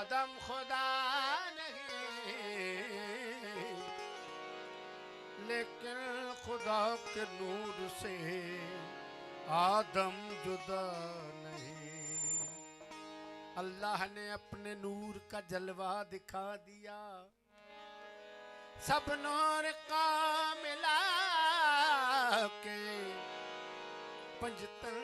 आदम खुदा नहीं, लेकिन खुदा के नूर से आदम जुदा नहीं। अल्लाह ने अपने नूर का जलवा दिखा दिया, सब नूर का मिला के पंजतन।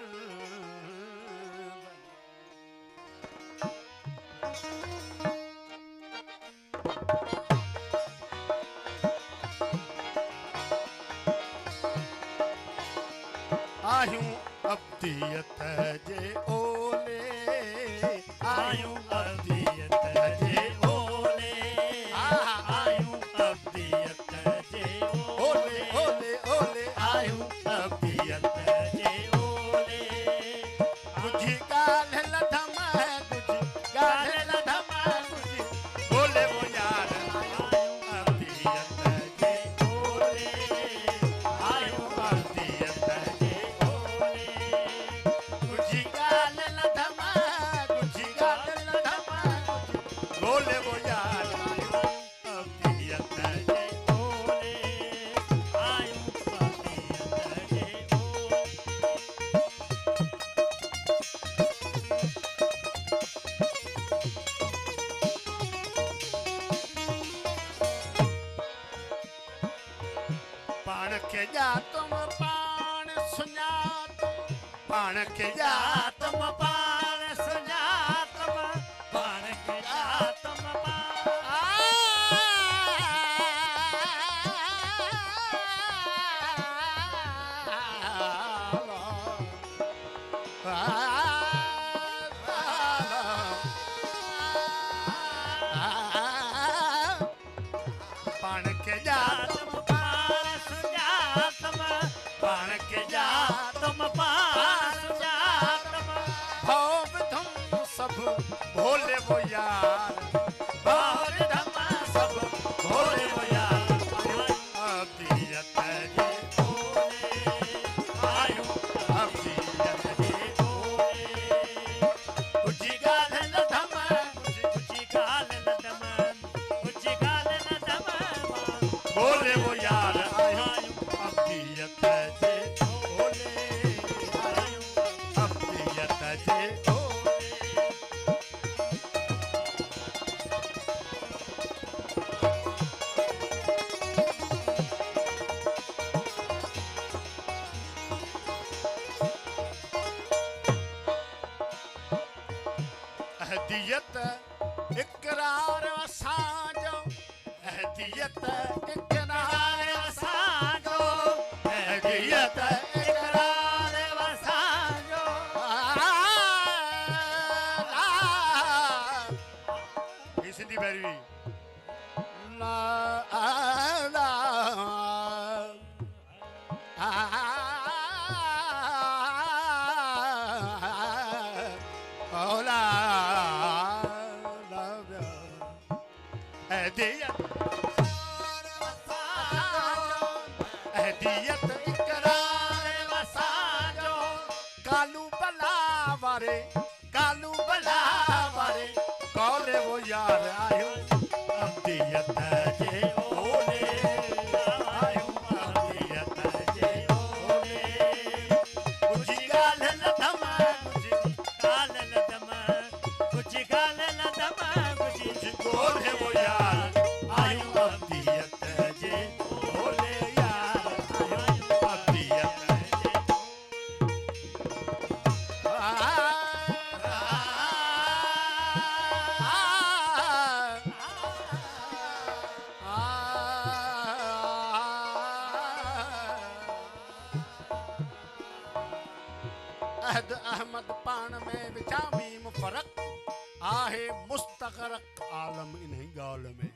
आयूं अब्दियत जे ओले, आयूं अब्दियत जे ओले, आयूं अब्दियत जे ओले ओले ओले आयूं अब्दियत जे ओले। गुझी गाल लधम गुझी गाल लधम गुझी बोले वो यार अब्दियत जे ओले, आयूं अब्दियत जे ओले। गुझी गाल लधम गुझी गाल लधम बोले वो यार अब्दियत जे ओले, आयूं अब्दियत जे ओले। पाण के जा तुम पाण सुञा तुम पाण के जा तुम पाण सुञातम, पाण खे तुम पाण। पाण के जा तुम पाण सुञातम, पाण खे तुम पाण सुञातम। भव तुम सब भोले वो यार और धम सब भोले वो यार। अब्दियत जे ओले, आयूं अब्दियत जे ओले। गुझी गाल लधम ऊंची गाल न दम, ऊंची गाल न दम। बोले वो यार आयूं अब्दियत जे भोले आयूं अब्दियत जे भोले। अहदियत इकरार असांजो, अहदियत इकरार असांजो, अहदियत इकरार असांजो। ये सिंधी भैरवी ला ला ओला अहदियत इकरार वसाजो, कालू बला वारे कालू बला वारे कौले वो यार आयो अब्दियत जे ओले, आयो अब्दियत जे ओले। गुझी गाल लधम गुझी गाल न दम, ऊंची गाल न दम, ऊंची बोले वो यार आयो अब्दियत जे ओले यार आयो अब्दियत जे अहद अहमद पाण में विचामीम फरक आहे मुस्तगरक आलम इन्हीं गाल में।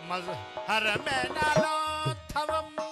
मज़हर में नालो थवम